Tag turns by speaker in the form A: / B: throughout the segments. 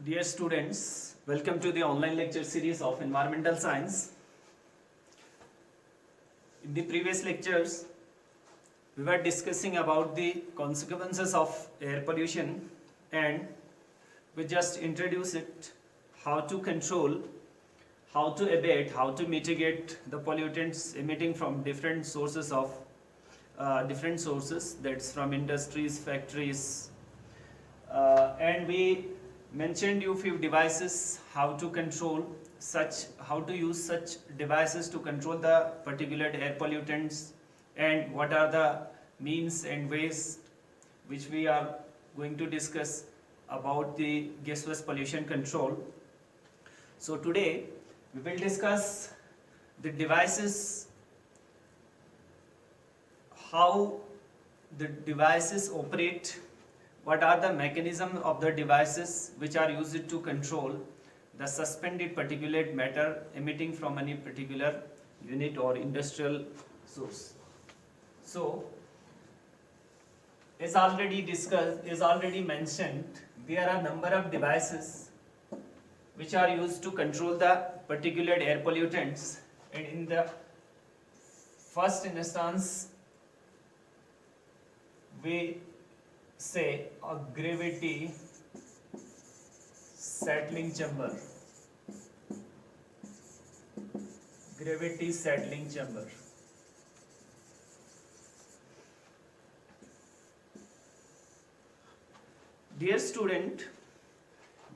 A: Dear students, welcome to the online lecture series of Environmental Science. In the previous lectures, we were discussing about the consequences of air pollution and we just introduced it, how to control, how to abate, how to mitigate the pollutants emitting from different sources, that's from industries, factories, and we mentioned you few devices how to use such devices to control the particulate air pollutants, and what are the means and ways which we are going to discuss about the gaseous pollution control. So today we will discuss the devices, how the devices operate, what are the mechanism of the devices which are used to control the suspended particulate matter emitting from any particular unit or industrial source. So, as already discussed, as already mentioned, there are number of devices which are used to control the particulate air pollutants, and in the first instance we say a gravity settling chamber. Gravity settling chamber. Dear student,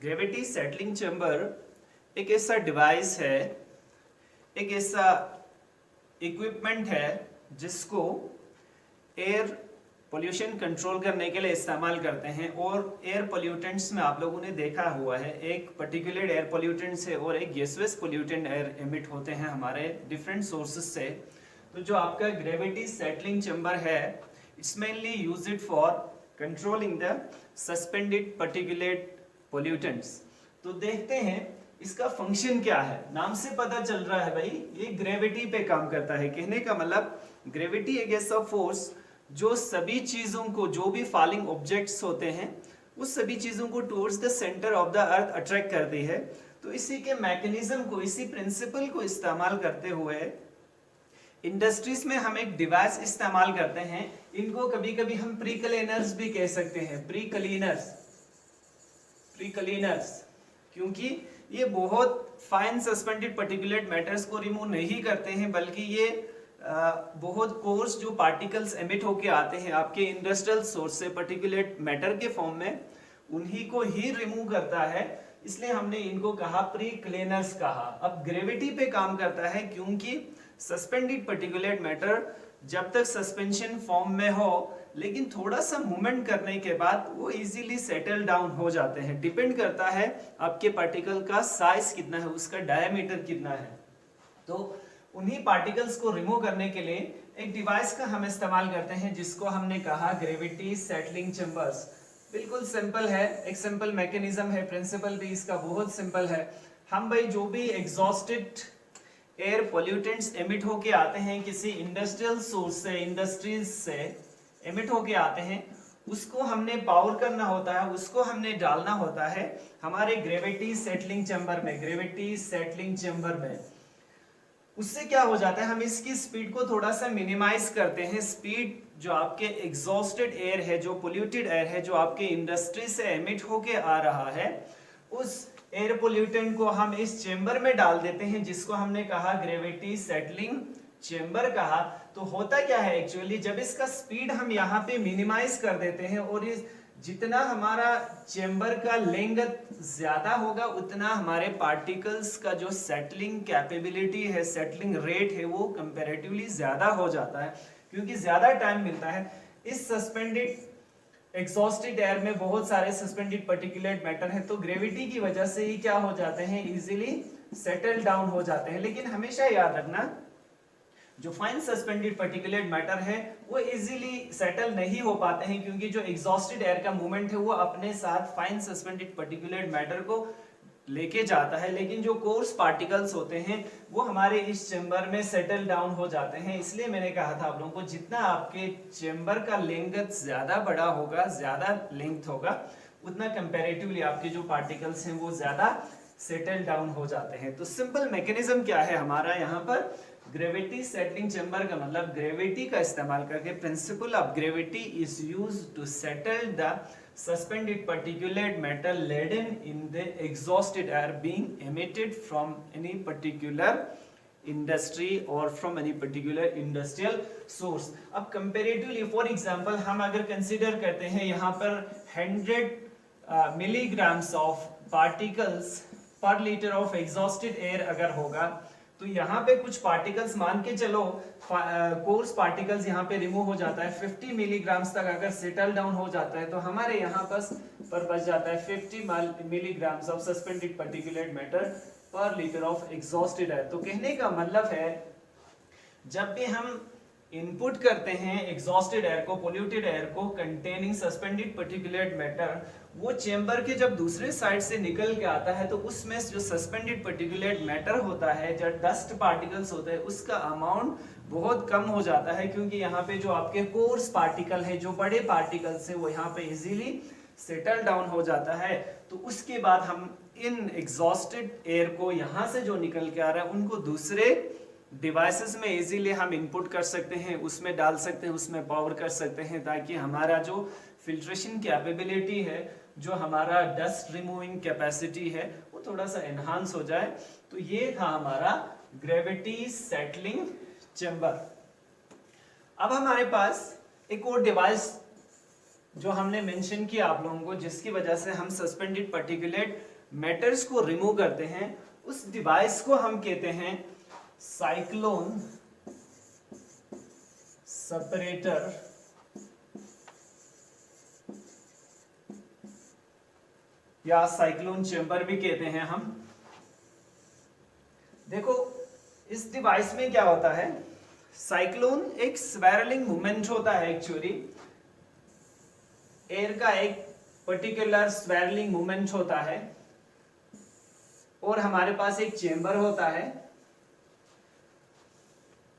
A: gravity settling chamber एक ऐसा device है, एक ऐसा equipment है जिसको air pollution control करने के लिए इस्तेमाल करते हैं। और एयर पोल्यूटेंट्स में आप लोगों ने देखा हुआ है, एक पर्टिकुलर एयर पोल्यूटेंट्स है और एक गैसियस पोल्यूटेंट एयर एमिट होते हैं हमारे डिफरेंट सोर्सेज से। तो जो आपका ग्रेविटी सेटलिंग चैम्बर है, it's mainly used for controlling the suspended particulate pollutants. तो देखते हैं इसका फंक्शन क्या है। नाम से पता चल रहा है भाई ये ग्रेविटी पे काम करता है। कहने का मतलब ग्रेविटी एक ऐसा फोर्स जो सभी चीजों को, जो भी फॉलिंग ऑब्जेक्ट्स होते हैं उस सभी चीजों को towards the centre of the earth attract करती है। तो इसी के मैकेनिज्म को, इसी प्रिंसिपल को इस्तेमाल करते हुए इंडस्ट्रीज में हम एक डिवाइस इस्तेमाल करते हैं। इनको कभी कभी हम प्री क्लीनर्स भी कह सकते हैं। प्री क्लीनर्स क्योंकि ये बहुत फाइन सस्पेंडेड पर्टिकुलेट मैटर्स को रिमूव नहीं करते हैं, बल्कि ये बहुत कोर्स जो पार्टिकल्स एमिट होके आते हैं आपके इंडस्ट्रियल सोर्स से पर्टिकुलेट मैटर के फॉर्म में, उन्हीं को ही रिमूव करता है। इसलिए हमने इनको कहा प्री क्लीनर्स कहा। अब ग्रेविटी पे काम करता है क्योंकि सस्पेंडेड पर्टिकुलेट मैटर जब तक सस्पेंशन फॉर्म में हो, लेकिन थोड़ा सा मूवमेंट करने के बाद वो इजीली सेटल डाउन हो जाते हैं। डिपेंड करता है आपके पार्टिकल का साइज कितना है, उसका डायमीटर कितना है। तो उन्हीं पार्टिकल्स को रिमूव करने के लिए एक डिवाइस का हम इस्तेमाल करते हैं जिसको हमने कहा ग्रेविटी सेटलिंग चैम्बर्स। बिल्कुल सिंपल है, एक सिंपल मैकेनिज्म है, प्रिंसिपल भी इसका बहुत सिंपल है। हम भाई जो भी एग्जॉस्टेड एयर पोल्यूटेंट्स एमिट होके आते हैं किसी इंडस्ट्रियल सोर्स से, इंडस्ट्रीज से एमिट होके आते हैं, उसको हमने पावर करना होता है, उसको हमने डालना होता है हमारे ग्रेविटी सेटलिंग चैम्बर में। ग्रेविटी सेटलिंग चैम्बर में उससे क्या हो जाता है, हम इसकी स्पीड को थोड़ा सा मिनिमाइज करते हैं। स्पीड जो आपके एग्जॉस्टेड एयर है, जो पोल्यूटेड एयर है, जो आपके इंडस्ट्री से एमिट होके आ रहा है, उस एयर पोल्यूटेंट को हम इस चेंबर में डाल देते हैं जिसको हमने कहा ग्रेविटी सेटलिंग चेंबर कहा। तो होता क्या है एक्चुअली, जब इसका स्पीड हम यहाँ पे मिनिमाइज कर देते हैं और इस जितना हमारा चेंबर का लेंथ ज्यादा होगा उतना हमारे पार्टिकल्स का जो सेटलिंग कैपेबिलिटी है, सेटलिंग रेट है, वो कंपैरेटिवली ज्यादा हो जाता है क्योंकि ज्यादा टाइम मिलता है। इस सस्पेंडेड एग्जॉस्टेड एयर में बहुत सारे सस्पेंडेड पर्टिकुलेट मैटर है, तो ग्रेविटी की वजह से ही क्या हो जाते हैं, इजीली सेटल डाउन हो जाते हैं। लेकिन हमेशा याद रखना जो फाइन सस्पेंडेड पर्टिकुलेट मैटर है वो इजीली सेटल नहीं हो पाते हैं क्योंकि जो एग्जॉस्टेड एयर का मूवमेंट है वो अपने साथ फाइन सस्पेंडेड पर्टिकुलेट मैटर को लेके जाता है। लेकिन जो कोर्स पार्टिकल्स होते हैं वो हमारे इस चेंबर में सेटल डाउन हो जाते हैं। इसलिए मैंने कहा था आप लोगों को जितना आपके चेंबर का लेंथ ज्यादा बड़ा होगा, ज्यादा लेंथ होगा, उतना कंपैरेटिवली आपके जो पार्टिकल्स हैं वो ज्यादा सेटल डाउन हो जाते हैं। तो सिंपल मैकेनिज्म क्या है हमारा यहाँ पर, ग्रेविटी सेटलिंग चेंबर का मतलब ग्रेविटी का इस्तेमाल करके, principle of gravity is used to settle the suspended particulate matter laden in the exhausted air being emitted from any particular industry or from any particular industrial source। अब comparatively for example हम अगर consider करते हैं यहाँ पर 100 milligrams of particles per liter of exhausted air अगर होगा, तो यहाँ पे कुछ पार्टिकल्स मान के चलो कोर्स पार्टिकल्स यहाँ पे रिमूव हो जाता है, 50 मिलीग्राम्स तक अगर सेटल डाउन हो जाता है तो हमारे यहाँ पर बच जाता है 50 milligrams of suspended particulate matter पर लीटर ऑफ एग्जॉस्टेड एयर। तो कहने का मतलब है जब भी हम इनपुट करते हैं एग्जॉस्टेड एयर को, पोल्यूटेड एयर को कंटेनिंग सस्पेंडेड पार्टिकुलेट मैटर, वो चेंबर के जब दूसरे साइड से निकल के आता है तो उसमें जो सस्पेंडेड पार्टिकुलेट मैटर होता है, जो डस्ट पार्टिकल्स होते हैं, उसका अमाउंट बहुत कम हो जाता है, क्योंकि यहाँ पे जो आपके कोर्स पार्टिकल है, जो बड़े पार्टिकल्स है, वो यहाँ पे इजीली सेटल डाउन हो जाता है। तो उसके बाद हम इन एग्जॉस्टेड एयर को यहाँ से जो निकल के आ रहा है उनको दूसरे डिवाइसेस में इजीली हम इनपुट कर सकते हैं, उसमें डाल सकते हैं, उसमें पावर कर सकते हैं, ताकि हमारा जो फिल्ट्रेशन कैपेबिलिटी है, जो हमारा डस्ट रिमूविंग कैपेसिटी है, वो थोड़ा सा एनहांस हो जाए। तो ये था हमारा ग्रेविटी सेटलिंग चेंबर। अब हमारे पास एक और डिवाइस जो हमने मेंशन किया आप लोगों को, जिसकी वजह से हम सस्पेंडेड पार्टिकुलेट मैटर्स को रिमूव करते हैं, उस डिवाइस को हम कहते हैं साइक्लोन सेपरेटर या साइक्लोन चेंबर भी कहते हैं हम। देखो इस डिवाइस में क्या होता है, साइक्लोन एक स्वेरलिंग मूवमेंट होता है, एक्चुअली एयर का एक पर्टिकुलर स्वेरलिंग मूवमेंट होता है, और हमारे पास एक चेंबर होता है।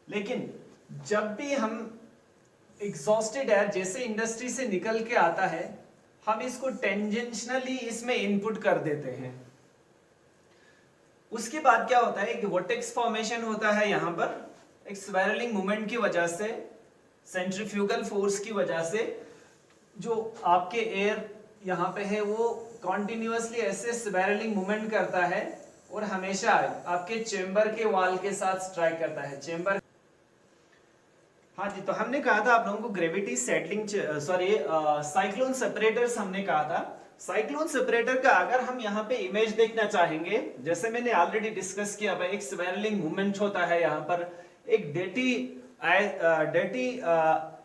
A: लेकिन जब भी हम एग्जॉस्टेड एयर जैसे इंडस्ट्री से निकल के आता है, हम इसको टेंजेंशनली इसमें इनपुट कर देते हैं। उसके बाद क्या होता है, एक वोर्टेक्स फॉर्मेशन होता है यहाँ पर, एक स्वेरलिंग मूवमेंट की वजह से, सेंट्रीफ्यूगल फोर्स की वजह से जो आपके एयर यहाँ पे है वो कॉन्टिन्यूअसली ऐसे स्वेरलिंग मूवमेंट करता है और हमेशा आपके चेंबर के वॉल के साथ स्ट्राइक करता है। चेंबर, हाँ जी, तो हमने कहा था आप लोगों को ग्रेविटी सेटलिंग साइक्लोन सेपरेटर्स हमने कहा था। साइक्लोन सेपरेटर का अगर हम यहाँ पे इमेज देखना चाहेंगे, जैसे मैंने ऑलरेडी डिस्कस किया, भाई एक स्वेरलिंग मूवमेंट होता है यहाँ पर, एक डेटी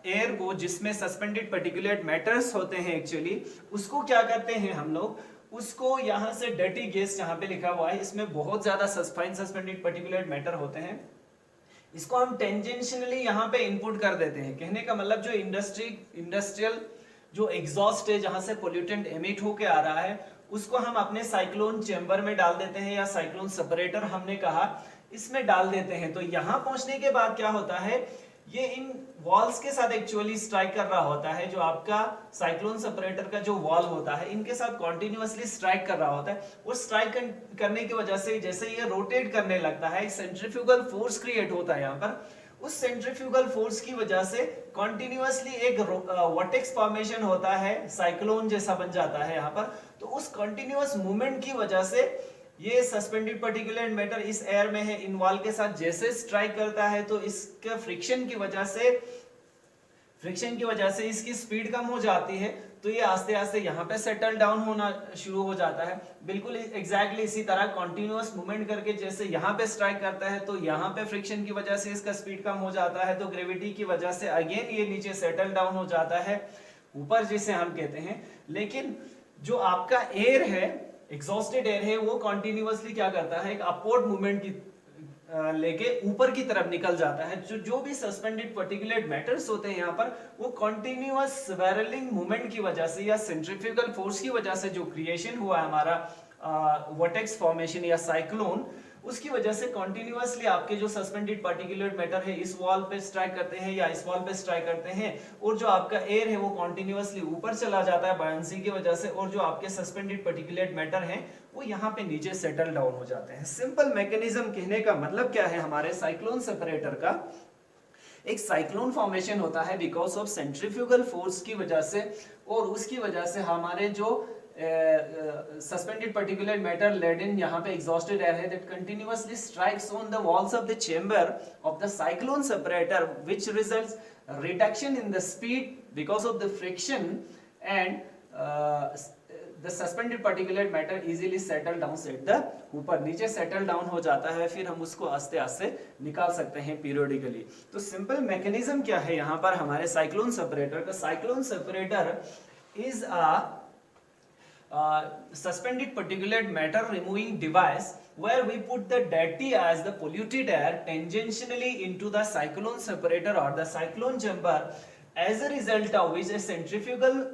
A: एयर को जिसमें सस्पेंडेड पार्टिकुलेट मैटर्स होते हैं, एक्चुअली उसको क्या करते हैं हम लोग, उसको यहाँ से डर्टी गैस यहाँ पे लिखा हुआ है, इसमें बहुत ज्यादा फाइन सस्पेंडेड पार्टिकुलेट मैटर होते हैं, इसको हम टेंजेंशियली यहाँ पे इनपुट कर देते हैं। कहने का मतलब जो इंडस्ट्रियल जो एग्जॉस्ट है, जहां से पोल्यूटेंट एमिट होके आ रहा है, उसको हम अपने साइक्लोन चेंबर में डाल देते हैं, या साइक्लोन सेपरेटर हमने कहा, इसमें डाल देते हैं। तो यहाँ पहुंचने के बाद क्या होता है, ये इन वॉल्स के साथ एक्चुअली स्ट्राइक कर रहा होता है, जो आपका साइक्लोन सेपरेटर का जो वॉल होता है, इनके साथ कॉन्टिन्यूअसली स्ट्राइक कर रहा होता है। और स्ट्राइक करने की वजह से जैसे ये रोटेट करने लगता है, एक सेंट्रीफ्यूगल फोर्स क्रिएट होता है यहाँ पर। उस सेंट्रीफ्यूगल फोर्स की वजह से कॉन्टिन्यूअसली एक वोर्टेक्स फॉर्मेशन होता है, साइक्लोन जैसा बन जाता है यहाँ पर। तो उस कॉन्टिन्यूअस मूवमेंट की वजह से ये सस्पेंडेड पार्टिकुलेट मैटर इस एयर में है, इन वॉल के साथ जैसे स्ट्राइक करता है, तो इसके फ्रिक्शन की वजह से इसकी स्पीड कम हो जाती है, तो ये आस्ते आस्ते यहाँ पे सेटल डाउन होना शुरू हो जाता है। बिल्कुल एग्जैक्टली इसी तरह कॉन्टिन्यूअस मूवमेंट करके जैसे यहाँ पे स्ट्राइक करता है, तो यहाँ पे फ्रिक्शन की वजह से इसका स्पीड कम हो जाता है, तो ग्रेविटी की वजह से अगेन ये नीचे सेटल डाउन हो जाता है ऊपर, जिसे हम कहते हैं। लेकिन जो आपका एयर है, एग्जॉस्टेड एयर है, वो कॉन्टिन्यूअसली क्या करता है, एक अपवर्ड मूवमेंट की लेके ऊपर की तरफ निकल जाता है। जो भी सस्पेंडेड पार्टिकुलेट मैटर्स होते हैं यहाँ पर, वो कॉन्टिन्यूअस स्वेरलिंग मूवमेंट की वजह से या सेंट्रीफ्यूगल फोर्स की वजह से जो क्रिएशन हुआ है हमारा वोर्टेक्स फॉर्मेशन या साइक्लोन, उसकी वजह से कंटिन्यूअसली आपके जो सस्पेंडेड पार्टिकुलेट मैटर है इस वॉल पे स्ट्राइक करते हैं या इस वॉल पे स्ट्राइक करते हैं, और जो आपका एयर है वो कंटिन्यूअसली ऊपर चला जाता है बायंसी की वजह से, और जो आपके सस्पेंडेड पार्टिकुलेट मैटर हैं वो यहाँ पे नीचे सेटल डाउन हो जाते हैं। सिंपल मैकेनिज्म कहने का मतलब क्या है, हमारे साइक्लोन सेपरेटर का एक साइक्लोन फॉर्मेशन होता है बिकॉज ऑफ सेंट्रीफ्यूगल फोर्स की वजह से, और उसकी वजह से हमारे जो सस्पेंडेड पार्टिकुलर मैटर लेडन यहाँ पे एग्जॉस्टेड एयर है that continuously strikes on the walls of the chamber of the cyclone separator which results reduction in the speed because of the friction and the suspended particulate matter easily settle down at the ऊपर नीचे settle down हो जाता है, फिर हम उसको आस्ते आस्ते निकाल सकते हैं पीरियोडिकली। तो सिंपल मैकेनिज्म क्या है यहाँ पर हमारे साइक्लोन सेपरेटर का, cyclone separator is a suspended particulate matter removing device where we put the dirty as the polluted air tangentially into the cyclone separator or the cyclone chamber, as a result of which a centrifugal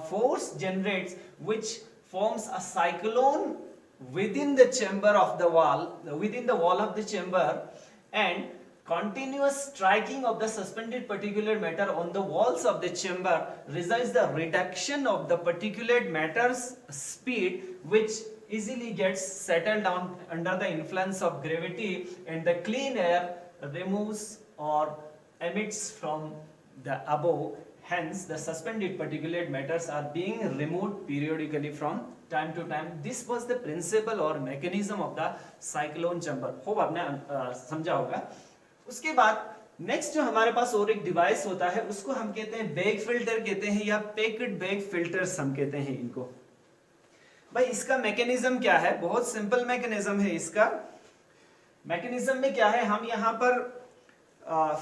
A: force generates which forms a cyclone within the chamber of the wall, within the wall of the chamber, and continuous striking of the suspended particulate matter on the walls of the chamber results the reduction of the particulate matter's speed, which easily gets settled down under the influence of gravity, and the clean air removes or emits from the above. Hence the suspended particulate matters are being removed periodically from time to time. This was the principle or mechanism of the cyclone chamber. Hope आपने समझा होगा। उसके बाद next जो हमारे पास और एक device होता है उसको हम कहते हैं बैग फिल्टर कहते हैं, या पैक्ड बैग फिल्टर्स हम कहते हैं इनको। भाई इसका मैकेनिज्म क्या है, बहुत सिंपल मैकेनिज्म है इसका। मैकेनिज्म में क्या है, हम यहाँ पर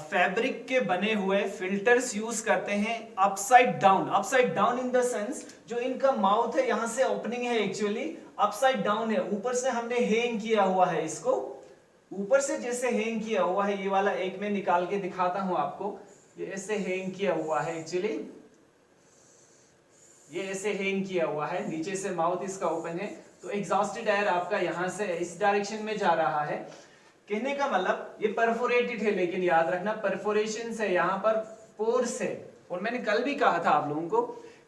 A: फैब्रिक के बने हुए फिल्टर्स यूज करते हैं upside down in the sense जो इनका माउथ है यहाँ से ओपनिंग है एक्चुअली अपसाइड डाउन है, ऊपर से हमने हैंग किया हुआ है इसको, ऊपर से जैसे हैंग किया हुआ है, ये वाला एक में निकाल के दिखाता हूं आपको, ये ऐसे हैंग किया हुआ है एक्चुअली, ये ऐसे हैंग किया हुआ है, नीचे से माउथ इसका ओपन है, तो एग्जॉस्टेड एयर आपका यहां से इस डायरेक्शन में जा रहा है। कहने का मतलब ये परफोरेटेड है, लेकिन याद रखना परफोरेशन से यहाँ पर पोर्स है, और मैंने कल भी कहा था आप लोगों को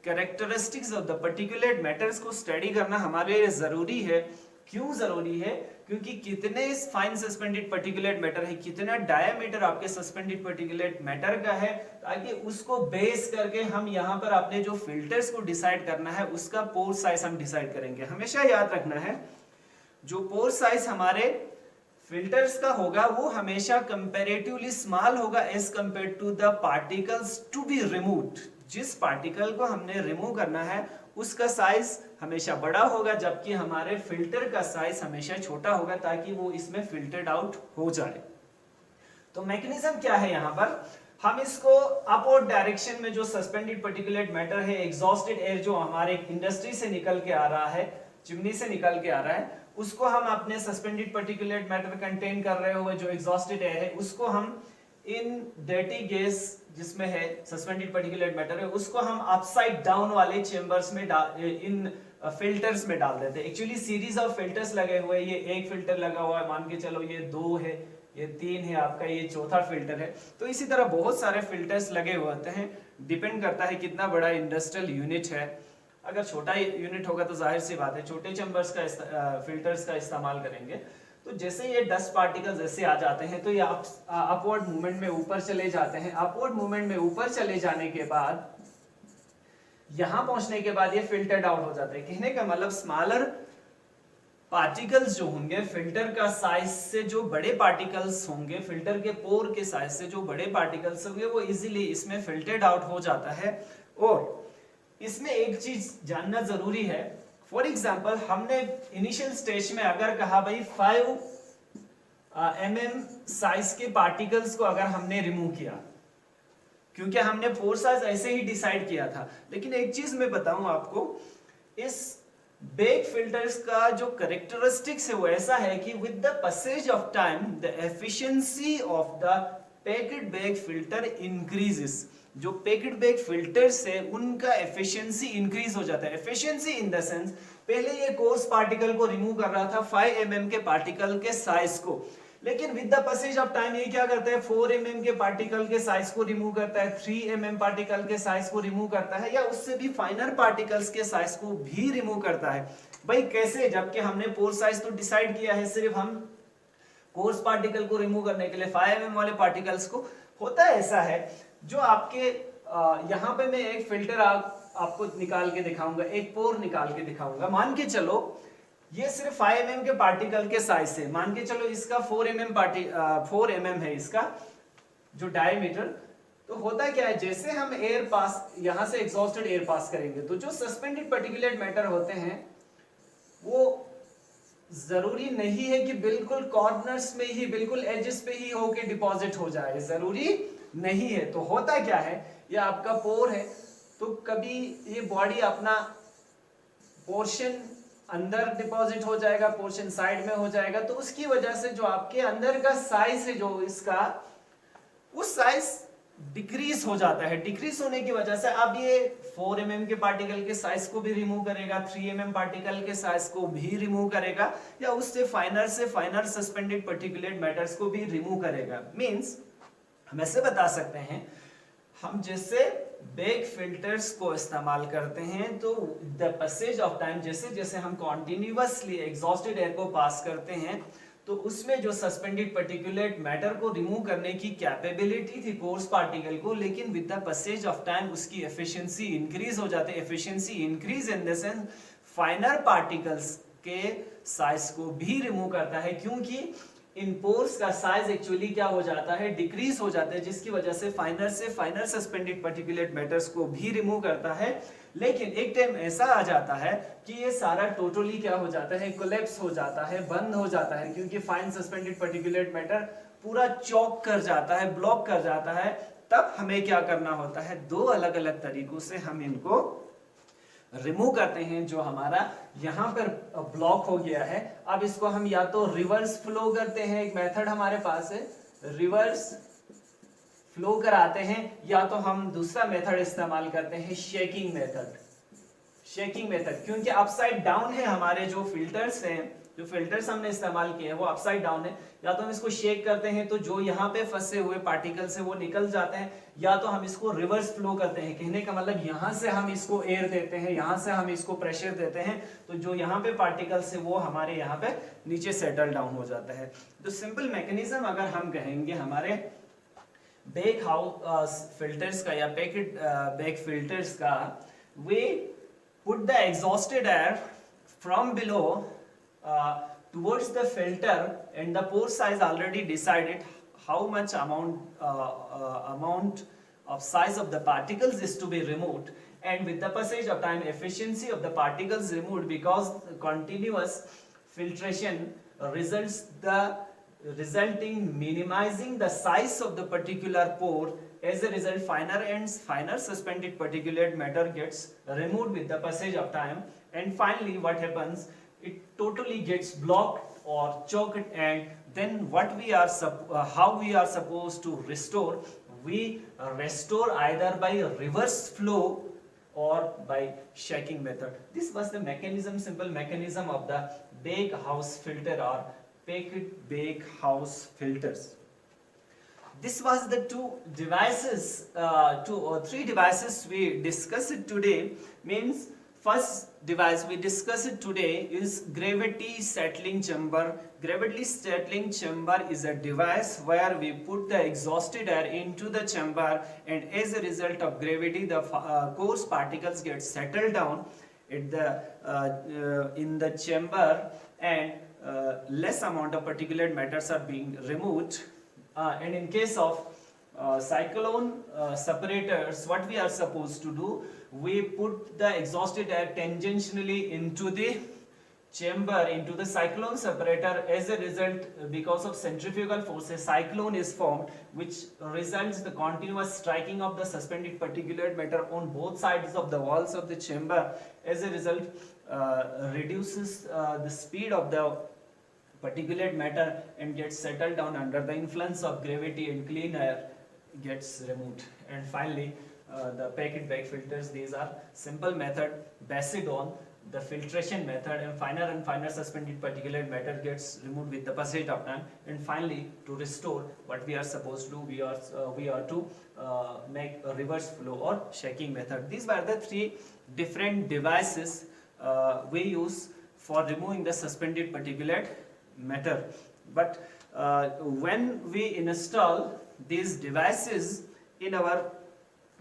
A: characteristics of the particulate matters को स्टडी करना हमारे लिए जरूरी है। क्यों जरूरी है, क्योंकि कितने फाइन सस्पेंडेड पार्टिकुलेट मैटर है, कितना डायमीटर आपके सस्पेंडेड पार्टिकुलेट मैटर का है, ताकि उसको बेस करके हम यहाँ पर अपने जो फिल्टर्स को डिसाइड करना है उसका पोर साइज हम डिसाइड करेंगे। हमेशा याद रखना है जो पोर साइज हमारे फिल्टर्स का होगा वो हमेशा कंपैरेटिवली स्मॉल होगा as compare to the particles to be removed. जिस पार्टिकल को हमने रिमूव करना है उसका साइज हमेशा बड़ा होगा, जबकि हमारे फिल्टर का साइज हमेशा छोटा होगा, ताकि वो इसमें फिल्टर्ड आउट हो जाए। तो मैकेनिज्म क्या है यहाँ पर, हम इसको अपवर्ड डायरेक्शन में जो सस्पेंडेड पार्टिकुलेट मैटर है, एग्जॉस्टेड एयर जो हमारे इंडस्ट्री से निकल के आ रहा है, चिमनी से निकल के आ रहा है, उसको हम अपने सस्पेंडेड पार्टिकुलेट मैटर कंटेन कर रहे हुए जो एग्जॉस्टेड एयर है उसको हम इन डर्टी गैस जिसमें है सस्पेंडेड पार्टिकुलेट मैटर है उसको हम अपसाइड डाउन वाले चेंबर्स में इन फिल्टर्स में डाल देते हैं। एक्चुअली सीरीज ऑफ फिल्टर्स लगे हुए, ये एक फिल्टर लगा हुआ है, मान के चलो ये 2 है, ये 3 है आपका, ये चौथा फिल्टर है। तो इसी तरह बहुत सारे फिल्टर्स लगे हुए होते हैं, डिपेंड करता है कितना बड़ा इंडस्ट्रियल यूनिट है। अगर छोटा यूनिट होगा तो जाहिर सी बात है छोटे चेंबर्स का फिल्टर्स का इस्तेमाल करेंगे। तो जैसे ये डस्ट पार्टिकल्स ऐसे आ जाते हैं तो ये अपवर्ड मूवमेंट में ऊपर चले जाते हैं। अपवर्ड मूवमेंट में ऊपर चले जाने के बाद यहां पहुंचने के बाद ये फिल्टर्ड आउट हो जाते हैं। कहने का मतलब स्मॉलर पार्टिकल्स जो होंगे फिल्टर का साइज से जो बड़े पार्टिकल्स होंगे, फिल्टर के पोर के साइज से जो बड़े पार्टिकल्स होंगे वो इजीली इसमें फिल्टर्ड आउट हो जाता है। और इसमें एक चीज जानना जरूरी है, फॉर एग्जाम्पल हमने इनिशियल स्टेज में अगर कहा भाई 5 mm साइज के पार्टिकल्स को अगर हमने रिमूव किया, क्योंकि हमने पोर साइज ऐसे ही डिसाइड किया था, लेकिन एक चीज मैं बताऊं आपको, इस बैग फिल्टर्स का जो कैरेक्टरिस्टिक्स है वो ऐसा है कि with the passage of time the efficiency of the packed bag filter increases. जो पैक्ड बैग फिल्टर्स है उनका एफिशिएंसी इंक्रीज हो जाता है। एफिशिएंसी इन द सेंस पहले ये कोर्स पार्टिकल को रिमूव कर रहा था 5 mm के पार्टिकल के साइज को, लेकिन with the passage of time ये क्या करता है 4 mm के पार्टिकल के साइज को रिमूव करता है, 3 mm पार्टिकल के साइज को रिमूव करता है, या उससे भी फाइनर पार्टिकल्स के साइज को भी रिमूव करता है। भाई कैसे, जबकि हमने पोर साइज तो डिसाइड किया है, सिर्फ हम कोर्स पार्टिकल को रिमूव करने के लिए 5 mm वाले पार्टिकल्स को। होता है ऐसा है, जो आपके यहाँ पे मैं एक फिल्टर आपको निकाल के दिखाऊंगा, एक पोर निकाल के दिखाऊंगा। मान के चलो ये सिर्फ 5 mm के पार्टिकल के साइज से, मान के चलो इसका 4 mm है इसका जो डायमीटर। तो होता क्या है, जैसे हम एयर पास, यहां से एग्जॉस्टेड एयर पास करेंगे, तो जो सस्पेंडेड पार्टिकुलेट मैटर होते हैं वो जरूरी नहीं है कि बिल्कुल कॉर्नर्स में ही, बिल्कुल एजेस पे ही होके डिपॉजिट हो जाए, जरूरी नहीं है। तो होता क्या है, ये आपका पोर है, तो कभी ये बॉडी अपना पोर्शन अंदर डिपॉजिट हो जाएगा, पोर्शन साइड में हो जाएगा, तो उसकी वजह से जो आपके अंदर का साइज है जो इसका, उस साइज डिक्रीज हो जाता है। डिक्रीज होने की वजह से अब ये 4 mm के पार्टिकल के साइज को भी रिमूव करेगा, 3 mm पार्टिकल के साइज को भी रिमूव करेगा, या उससे फाइनर सस्पेंडेड पार्टिकुलेट मैटर्स को भी रिमूव करेगा। मींस हम ऐसे बता सकते हैं, हम जैसे बेक फिल्टर्स को इस्तेमाल करते हैं, तो द पैसेज ऑफ टाइम, जैसे जैसे हम कॉन्टिन्यूअसली एग्जॉस्टेड एयर को पास करते हैं, तो उसमें जो सस्पेंडेड पार्टिकुलेट मैटर को रिमूव करने की कैपेबिलिटी थी कोर्स पार्टिकल को, लेकिन with the passage of time उसकी एफिशिएंसी इंक्रीज हो जाती है। Efficiency increase in the sense फाइनर particles के साइज को भी रिमूव करता है, क्योंकि इन पोर्स का साइज एक्चुअली क्या हो जाता है, डिक्रीज हो जाता है, जिसकी वजह से फाइनर सस्पेंडेड पार्टिकुलेट मैटर्स को भी रिमूव करता है। लेकिन एक टाइम ऐसा आ जाता है कि ये सारा टोटली क्या हो जाता है, कोलैप्स हो जाता है, बंद हो जाता है, क्योंकि फाइन सस्पेंडेड पार्टिकुलेट मैटर पूरा चौक कर जाता है, ब्लॉक कर जाता है। तब हमें क्या करना होता है, दो अलग अलग तरीकों से हम इनको रिमूव करते हैं। जो हमारा यहाँ पर ब्लॉक हो गया है, अब इसको हम या तो रिवर्स फ्लो करते हैं, एक मेथड हमारे पास है, रिवर्स फ्लो कराते हैं, या तो हम दूसरा मेथड इस्तेमाल करते हैं, शेकिंग मेथड। शेकिंग मेथड क्योंकि अपसाइड डाउन है, हमारे जो फिल्टर्स हैं, जो फिल्टर्स हमने इस्तेमाल किए हैं वो अपसाइड डाउन है। या तो हम इसको शेक करते हैं तो जो यहाँ पे फंसे हुए पार्टिकल्स है वो निकल जाते हैं, या तो हम इसको रिवर्स फ्लो करते हैं। कहने का मतलब यहाँ से हम इसको एयर देते हैं, यहाँ से हम इसको प्रेशर देते हैं, तो जो यहाँ पे पार्टिकल्स है वो हमारे यहाँ पे नीचे सेटल डाउन हो जाता है। तो सिंपल मैकेनिज्म अगर हम कहेंगे हमारे बेक हाउस फिल्टर्स का या पैकेट बेक फिल्टर्स का, वे put the exhausted air from below towards the filter, and the pore size already decided how much amount of size of the particles is to be removed, and with the passage of time efficiency of the particles removed, because continuous filtration resulting minimizing the size of the particular pore. As a result, finer suspended particulate matter gets removed with the passage of time, and finally what happens, it totally gets blocked or choked, and then how we are supposed to restore, we restore either by reverse flow or by shaking method. This was the mechanism, simple mechanism of the bake house filter or packet bake house filters. This was the two or three devices we discussed today. Means first device we discussed today is gravity settling chamber. Gravity settling chamber is a device where we put the exhausted air into the chamber, and as a result of gravity the coarse particles get settled down at in the chamber, and less amount of particulate matters are being removed. And in case of cyclone separators, what we are supposed to do, we put the exhausted air tangentially into the chamber, into the cyclone separator. As a result, because of centrifugal forces, cyclone is formed, which results the continuous striking of the suspended particulate matter on both sides of the walls of the chamber. As a result, reduces the speed of the particulate matter and gets settled down under the influence of gravity, and clean air gets removed. And finally, the packet bag filters, these are simple method based on the filtration method, and finer suspended particulate matter gets removed with the passage of time. And finally, to restore, what we are supposed to do, we are to make a reverse flow or shaking method. These were the three different devices we use for removing the suspended particulate matter. But when we install these devices in our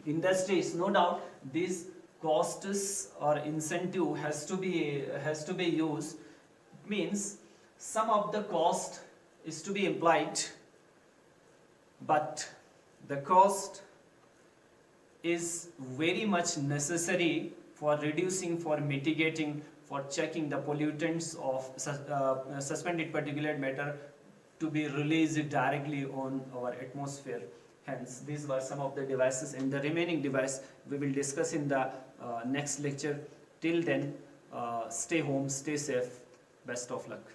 A: industries, no doubt these costs or incentive has to be used. Means some of the cost is to be implied, but the cost is very much necessary for reducing, for mitigating, for checking the pollutants of suspended particulate matter to be released directly on our atmosphere. Hence, these were some of the devices, and the remaining device we will discuss in the next lecture. Till then, stay home, stay safe, best of luck.